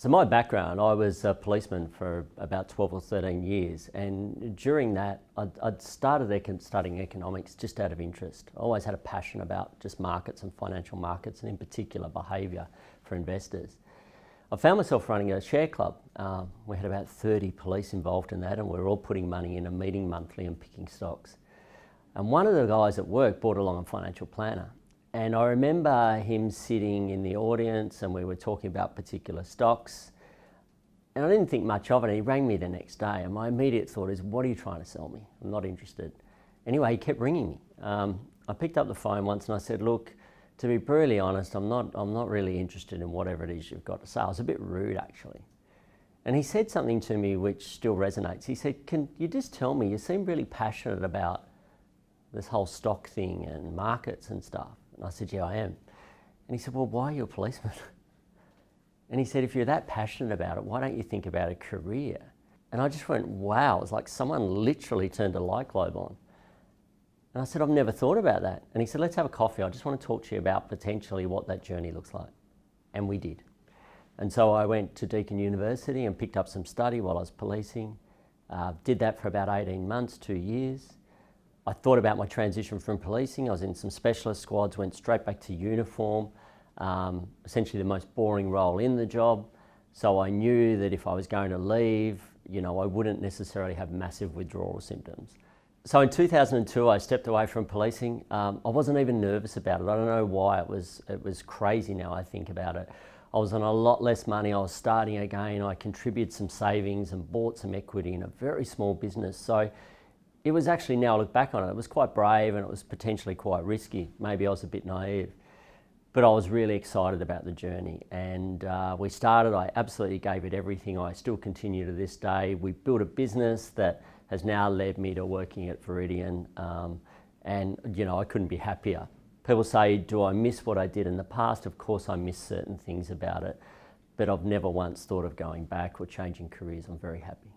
So my background, I was a policeman for about 12 or 13 years, and during that I'd started studying economics just out of interest. I always had a passion about just markets and financial markets, and in particular behaviour for investors. I found myself running a share club. We had about 30 police involved in that, and we were all putting money in and meeting monthly and picking stocks. And one of the guys at work brought along a financial planner. And I remember him sitting in the audience and we were talking about particular stocks. And I didn't think much of it. He rang me the next day and my immediate thought is, what are you trying to sell me? I'm not interested. Anyway, he kept ringing me. I picked up the phone once and I said, look, to be brutally honest, I'm not really interested in whatever it is you've got to say. I was a bit rude actually. And he said something to me which still resonates. He said, can you just tell me, you seem really passionate about this whole stock thing and markets and stuff. And I said, yeah, I am. And he said, well, why are you a policeman? And he said, if you're that passionate about it, why don't you think about a career? And I just went, wow, it was like someone literally turned a light globe on. And I said, I've never thought about that. And he said, let's have a coffee. I just want to talk to you about potentially what that journey looks like. And we did. And so I went to Deakin University and picked up some study while I was policing. Did that for about 18 months, 2 years. I thought about my transition from policing. I was in some specialist squads, went straight back to uniform, essentially the most boring role in the job. So I knew that if I was going to leave, I wouldn't necessarily have massive withdrawal symptoms. So in 2002, I stepped away from policing. I wasn't even nervous about it. I don't know why. It was crazy now I think about it. I was on a lot less money. I was starting again. I contributed some savings and bought some equity in a very small business. So it was actually, now I look back on it, it was quite brave and it was potentially quite risky. Maybe I was a bit naive, but I was really excited about the journey. And we started, I absolutely gave it everything. I still continue to this day. We built a business that has now led me to working at Viridian. And I couldn't be happier. People say, do I miss what I did in the past? Of course I miss certain things about it, but I've never once thought of going back or changing careers. I'm very happy.